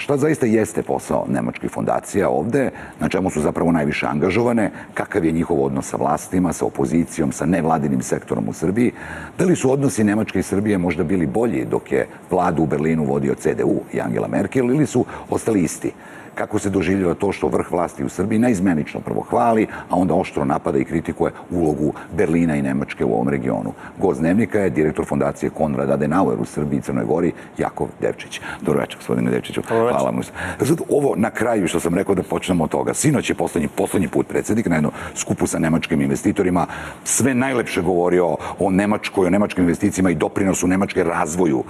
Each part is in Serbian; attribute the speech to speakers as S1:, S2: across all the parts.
S1: šta zaista jeste posao nemačkih fondacija ovde, na čemu su zapravo najviše angažovane, kakav je njihov odnos sa vlastima, sa opozicijom, sa nevladinim sektorom u Srbiji, da li su odnosi Nemačke i Srbije možda bili bolji dok je vladu u Berlinu vodio CDU i Angela Merkel ili su ostali isti? Kako se doživljava to što vrh vlasti u Srbiji naizmenično prvo hvali, a onda oštro napada i kritikuje ulogu Berlina i Nemačke u ovom regionu. Gost Dnevnika je direktor fondacije Konrad Adenauer u Srbiji i Crnoj Gori, Jakov Devčić. Dobro večer, gospodine Devčiću. Hvala mu se. Sad, ovo na kraju što sam rekao da počnemo od toga. Sinoć je poslednji put predsjednik na jednom skupu sa nemačkim investitorima sve najlepše govorio o Nemačkoj, o nemačkim investicijama i doprinosu Nemačke razvoju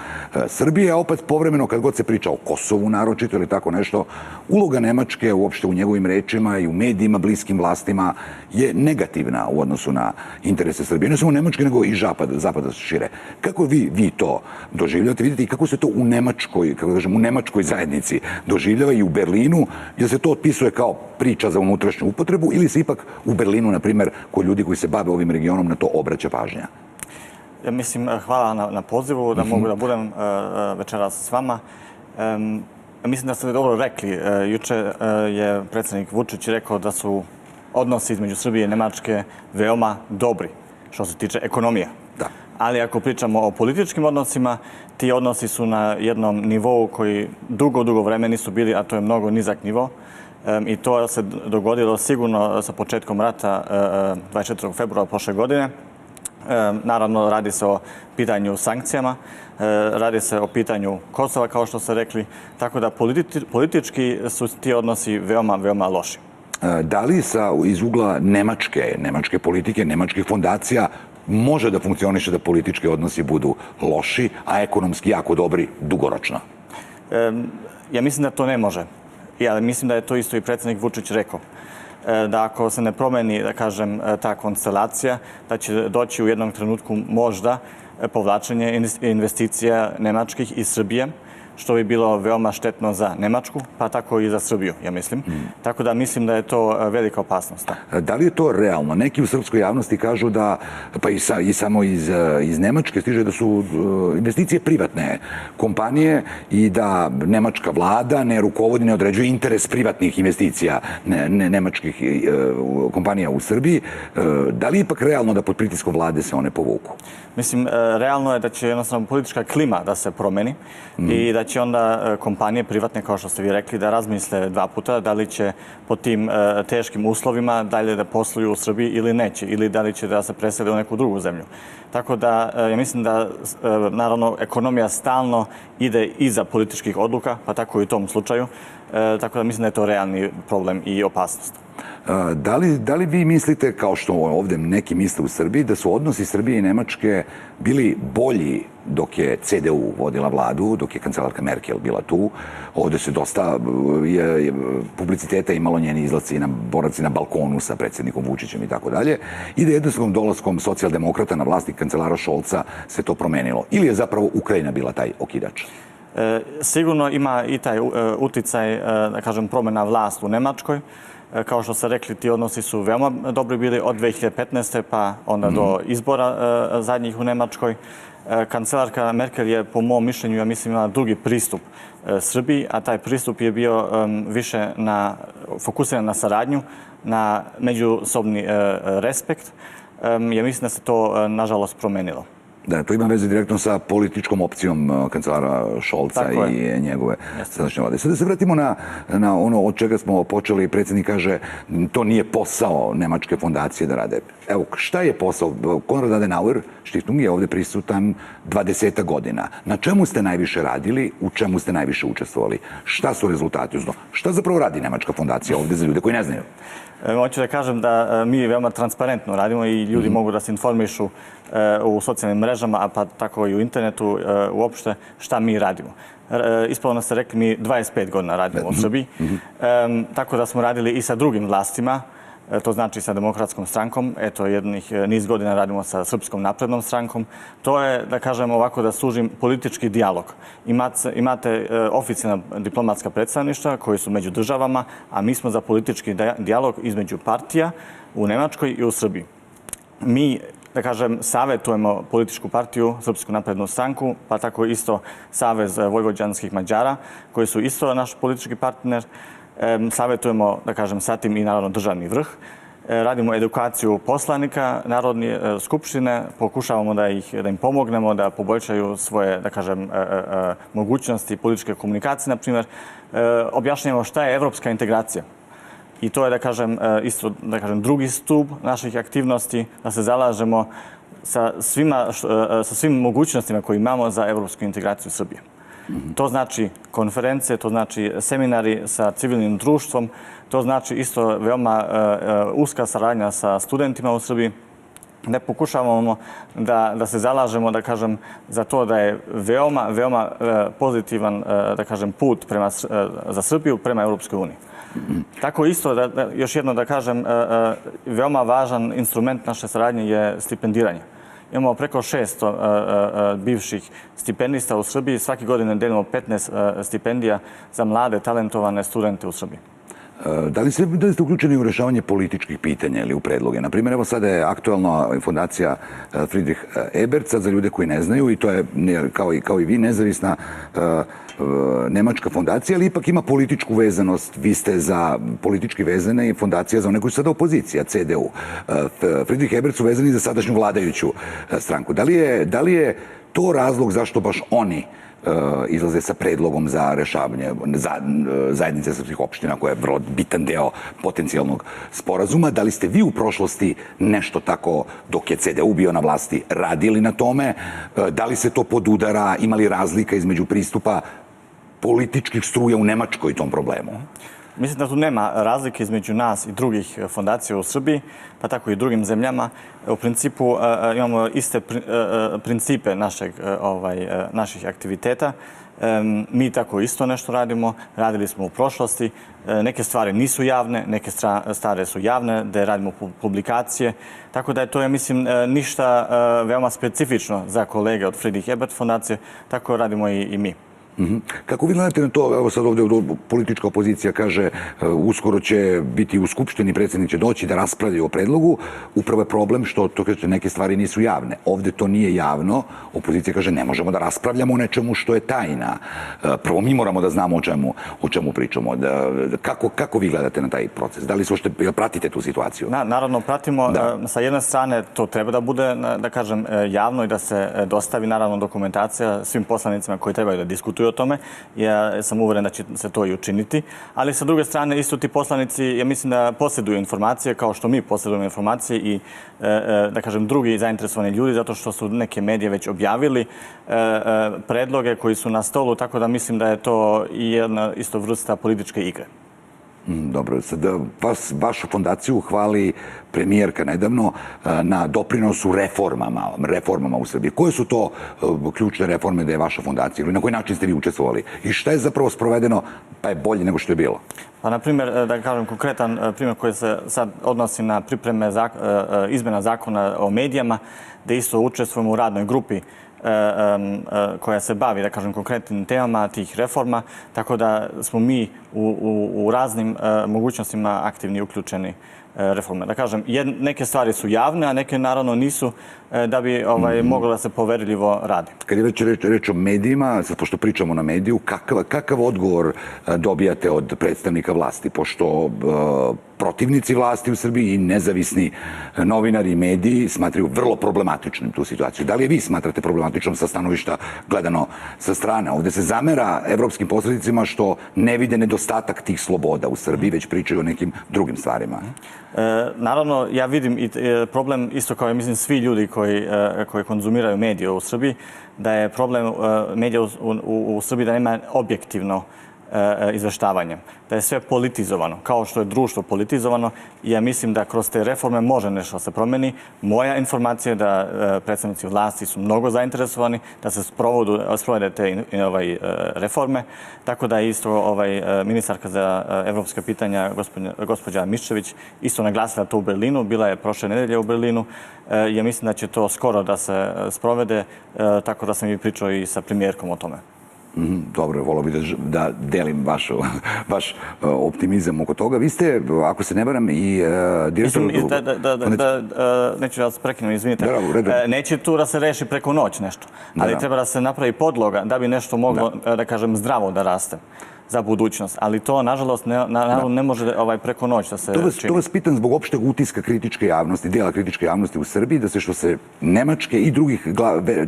S1: Srbije, a opet povremeno kad god se priča o Kosovu naročito ili tako nešto, uloga Nemačke uopšte u njegovim rečima i u medijima bliskim vlastima je negativna u odnosu na interese Srbije. Ne samo Nemačke, nego i zapada šire. Kako vi to doživljavate? Vidite i kako se to u Nemačkoj, kako kažem, u nemačkoj zajednici doživljava i u Berlinu? Jel se to otpisuje kao priča za unutrašnju upotrebu ili se ipak u Berlinu, na primjer, kod ljudi koji se bave ovim regionom na to obraća pažnja?
S2: Ja mislim, hvala na pozivu da mogu da budem večeras s vama. Mislim da ste dobro rekli. Juče je predsjednik Vučić rekao da su odnosi između Srbije i Nemačke veoma dobri što se tiče ekonomije.
S1: Da.
S2: Ali ako pričamo o političkim odnosima, ti odnosi su na jednom nivou koji dugo vreme nisu bili, a to je mnogo nizak nivo. I to se dogodilo sigurno sa početkom rata 24. februara prošle godine. Naravno, radi se o pitanju sankcijama, radi se o pitanju Kosova, kao što ste rekli, tako da politički su ti odnosi veoma loši.
S1: Da li iz ugla nemačke politike, nemačkih fondacija može da funkcioniše da politički odnosi budu loši, a ekonomski jako dobri dugoročno?
S2: Ja mislim da to ne može. Ja mislim da je to isto i predsjednik Vučić rekao. Da ako se ne promeni, da kažem, ta konstelacija, da će doći u jednom trenutku možda povlačenje investicija nemačkih iz Srbije, što bi bilo veoma štetno za Nemačku, pa tako i za Srbiju, ja mislim. Tako da mislim da je to velika opasnost.
S1: Da li je to realno? Neki u srpskoj javnosti kažu da, pa i samo iz Nemačke stiže da su investicije privatne kompanije i da nemačka vlada ne rukovodi, ne određuje interes privatnih investicija nemačkih kompanija u Srbiji. Da li je ipak realno da pod pritiskom vlade se one povuku?
S2: Mislim, realno je da će jednostavno politička klima da se promeni i da će onda kompanije privatne, kao što ste vi rekli, da razmisle dva puta da li će po tim teškim uslovima dalje da posluju u Srbiji ili neće, ili da li će da se presele u neku drugu zemlju. Tako da, ja mislim da, naravno, ekonomija stalno ide iza političkih odluka, pa tako i u tom slučaju. Tako da mislim da je to realni problem i opasnost.
S1: Da li vi mislite, kao što ovdje neki misle u Srbiji, da su odnosi Srbije i Nemačke bili bolji dok je CDU vodila vladu, dok je kancelarka Merkel bila tu? Ovdje se dosta publiciteta imalo njeni izlaci na boravci na balkonu sa predsjednikom Vučićem i tako dalje. I da jednostavnom dolaskom socijaldemokrata na vlasti kancelara Šolca se to promenilo. Ili je zapravo Ukrajina bila taj okidač?
S2: Sigurno ima i taj uticaj, da kažem, promjena vlast u Nemačkoj. Kao što ste rekli, ti odnosi su veoma dobri bili od 2015. pa onda do izbora zadnjih u Nemačkoj. Kancelarka Merkel je, po mom mišljenju, ja mislim, imala drugi pristup Srbiji, a taj pristup je bio više fokusiran na saradnju, na međusobni respekt. Ja mislim da se to, nažalost, promenilo.
S1: Da, to ima veze direktno sa političkom opcijom kancelara Šolca i njegove sadašnje vlade. Sada se vratimo na ono od čega smo počeli. Predsjednik kaže, to nije posao nemačke fondacije da rade. Evo, šta je posao? Konrad Adenauer, Stiftung, je ovdje prisutan 20 godina. Na čemu ste najviše radili? U čemu ste najviše učestvovali? Šta su rezultati? Šta zapravo radi nemačka fondacija ovdje za ljude koji ne znaju?
S2: Hoću da kažem da mi veoma transparentno radimo i ljudi mogu da se informišu u socijalnim mrežama, a pa tako i u internetu uopšte šta mi radimo. Ispravno ste rekli, mi 25 godina radimo u Srbiji, tako da smo radili i sa drugim vlastima, to znači sa Demokratskom strankom, eto jednih niz godina radimo sa Srpskom naprednom strankom. To je, da kažem ovako, da služim politički dijalog. Imate oficijalna diplomatska predstavništva koji su među državama, a mi smo za politički dijalog između partija u Nemačkoj i u Srbiji. Mi da kažem, savetujemo političku partiju, Srpsku naprednu stranku, pa tako isto Savez vojvođanskih Mađara, koji su isto naš politički partner. Savetujemo, da kažem, sa tim i naravno državni vrh. Radimo edukaciju poslanika Narodne skupštine, pokušavamo da im pomognemo da poboljšaju svoje, da kažem, mogućnosti političke komunikacije, na primjer. Objašnjamo šta je evropska integracija. I to je, da kažem, isto, da kažem, drugi stup naših aktivnosti, da se zalažemo sa svim mogućnostima koje imamo za evropsku integraciju Srbije. To znači konferencije, to znači seminari sa civilnim društvom, to znači isto veoma uska saradnja sa studentima u Srbiji, da pokušavamo da se zalažemo, da kažem, za to da je veoma pozitivan, da kažem, put za Srbiju prema Europskoj uniji. Tako isto, još jedno da kažem, veoma važan instrument naše saradnje je stipendiranje. Imamo preko 600 bivših stipendista u Srbiji. Svake godine delimo 15 stipendija za mlade, talentovane studente u Srbiji.
S1: Da li ste uključeni u rešavanje političkih pitanja ili u predloge? Naprimjer, evo sada je aktualna fondacija Friedrich Ebert, sad za ljude koji ne znaju, i to je, kao i vi, nezavisna nemačka fondacija, ali ipak ima političku vezanost. Vi ste za politički vezane i fondacija za one koji su sada opozicija, CDU. Friedrich Ebert su vezani za sadašnju vladajuću stranku. Da li je to razlog zašto baš oni izlaze sa predlogom za rešavanje zajednice srpskih opština, koja je vrlo bitan deo potencijalnog sporazuma? Da li ste vi u prošlosti nešto tako, dok je CDU bio na vlasti, radili na tome? Da li se to podudara? Ima li razlika između pristupa političkih struja u Nemačkoj tom problemu?
S2: Mislim da tu nema razlike između nas i drugih fondacija u Srbiji, pa tako i drugim zemljama. U principu imamo iste principe naših aktiviteta. Mi tako isto nešto radimo. Radili smo u prošlosti. Neke stvari nisu javne, neke stvari su javne, da radimo publikacije. Tako da je to, ja mislim, ništa veoma specifično za kolege od Friedrich Ebert fondacije. Tako radimo i mi.
S1: Kako vi gledate na to, evo sad ovdje politička opozicija kaže uskoro će biti u Skupštini, predsjednik će doći da raspravljaju o predlogu, upravo je problem što to kaže neke stvari nisu javne. Ovdje to nije javno, opozicija kaže ne možemo da raspravljamo o nečemu što je tajna. Prvo mi moramo da znamo o čemu pričamo. Kako vi gledate na taj proces? Da li pratite tu situaciju?
S2: Naravno, pratimo. Sa jedne strane to treba da bude, da kažem, javno i da se dostavi naravno dokumentacija svim poslanicima koji trebaju da diskutuju o tome. Ja sam uveren da će se to i učiniti. Ali sa druge strane, isto ti poslanici, ja mislim da posjeduju informacije kao što mi posjedujemo informacije i, da kažem, drugi zainteresovani ljudi, zato što su neke medije već objavili predloge koji su na stolu, tako da mislim da je to i jedna isto vrsta političke igre.
S1: Dobro, vašu fondaciju hvali premijerka nedavno na doprinosu reformama u Srbiji. Koje su to ključne reforme da je vaša fondacija ili na koji način ste vi učestvovali i šta je zapravo sprovedeno pa je bolje nego što je bilo?
S2: Pa, na primjer, da kažem konkretan primjer koji se sad odnosi na pripreme izmjena zakona o medijama, da isto učestvujemo u radnoj grupi koja se bavi, da kažem, konkretnim temama tih reforma, tako da smo mi u raznim mogućnostima aktivni i uključeni reforme. Da kažem, neke stvari su javne, a neke naravno nisu, da bi moglo da se poverljivo radi.
S1: Kad je već reč o medijima, sad pošto pričamo na mediju, kakav odgovor dobijate od predstavnika vlasti? Pošto protivnici vlasti u Srbiji i nezavisni novinari i mediji smatraju vrlo problematičnim tu situaciju. Da li je vi smatrate problematičnom sa stanovišta gledano sa strane? Ovdje se zamera evropskim posrednicima što ne vide nedostatak tih sloboda u Srbiji, već pričaju o nekim drugim stvarima.
S2: Naravno, ja vidim i problem isto kao, mislim, svi ljudi koji konzumiraju medije u Srbiji, da je problem medija u Srbiji da nema objektivno izveštavanje. Da je sve politizovano, kao što je društvo politizovano. Ja mislim da kroz te reforme može nešto se promeni. Moja informacija je da predstavnici vlasti su mnogo zainteresovani da se sprovode te reforme. Tako da je isto ministarka za evropska pitanja, gospođa Miščević, isto naglasila to u Berlinu. Bila je prošle nedelje u Berlinu. Ja mislim da će to skoro da se sprovede, tako da sam i pričao i sa premijerkom o tome.
S1: Dobro, volao bih da delim vaš optimizam oko toga. Vi ste, ako se ne varam, i direktor...
S2: Neću vas prekinem, izvinite.
S1: Da,
S2: neće tu da se reši preko noć nešto, ali treba da se napravi podloga da bi nešto moglo, da kažem, zdravo da raste za budućnost. Ali to, nažalost, ne može preko noć da se čini.
S1: To vas pitam zbog opšteg utiska kritičke javnosti, dijela kritičke javnosti u Srbiji, da se što se Nemačke i drugih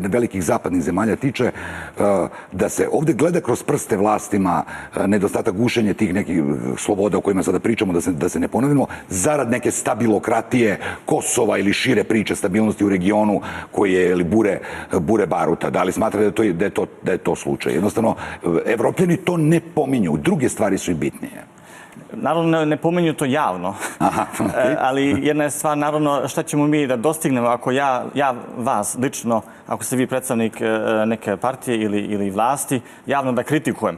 S1: velikih zapadnih zemalja tiče, da se ovde gleda kroz prste vlastima, nedostatak gušenja tih nekih sloboda o kojima sada pričamo, da se ne ponovimo, zarad neke stabilokratije Kosova ili šire priče stabilnosti u regionu koji je bure baruta. Da li smatrate da je to slučaj? Jednostavno, Evropljani to ne pominju. Druge stvari su i bitnije.
S2: Naravno, ne pominju to javno, ali jedna je stvar, naravno, šta ćemo mi da dostignemo ako ja vas lično, ako ste vi predstavnik neke partije ili vlasti, javno da kritikujem.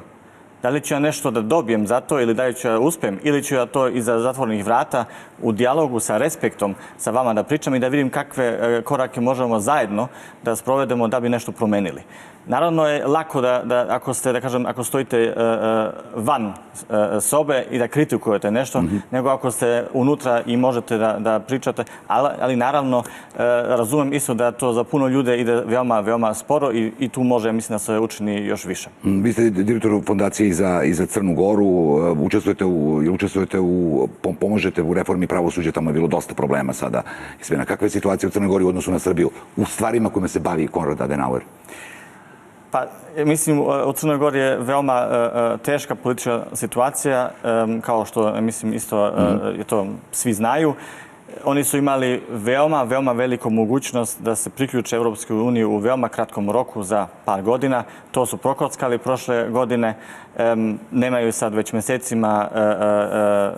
S2: Da li ću ja nešto da dobijem za to ili da li ću ja uspijem ili ću ja to iza zatvorenih vrata u dijalogu sa respektom sa vama da pričam i da vidim kakve korake možemo zajedno da sprovedemo da bi nešto promenili. Naravno je lako da ako stojite van sobe i da kritikujete nešto, nego ako ste unutra i možete da pričate, ali naravno razumem isto da to za puno ljude ide veoma, veoma sporo i tu može, mislim, da se učini još više.
S1: Vi ste direktor fondacije i za Crnu Goru, pomožete u reformi pravosuđa, tamo je bilo dosta problema sada. Kakva je situacija u Crnoj Gori u odnosu na Srbiju u stvarima kojima se bavi Konrad Adenauer?
S2: Pa, mislim, u Crnoj Gori je veoma teška politička situacija, kao što, mislim, isto to svi znaju. Oni su imali veoma, veoma veliku mogućnost da se priključe Evropskoj uniji u veoma kratkom roku za par godina. To su prokockali prošle godine. Nemaju sad već mesecima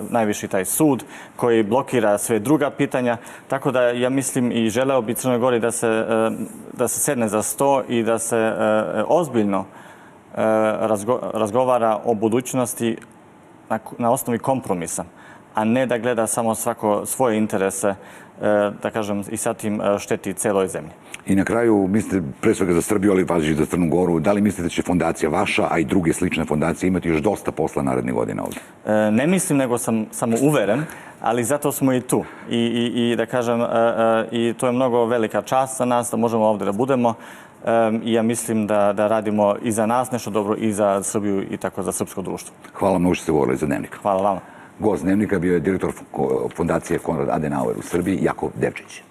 S2: najviši taj sud koji blokira sve druga pitanja. Tako da ja mislim i želeo bi Crnoj Gori da se sedne za sto i da se ozbiljno razgovara o budućnosti na osnovi kompromisa, a ne da gleda samo svako svoje interese, da kažem, i sad tim šteti celoj zemlji.
S1: I na kraju, mislite pre svega za Srbiju, ali važi za Crnu Goru, da li mislite da će fondacija vaša, a i druge slične fondacije imati još dosta posla narednih godina ovdje?
S2: Ne mislim, nego sam samo uveren, ali zato smo i tu. I da kažem, i to je mnogo velika čast za nas da možemo ovdje da budemo. I ja mislim da radimo i za nas nešto dobro i za Srbiju i tako za srpsko društvo.
S1: Hvala mnogo što ste govorili za Dnevnik.
S2: Hvala vama.
S1: Gost Dnevnika bio je direktor fondacije Konrad Adenauer u Srbiji, Jakov Devčić.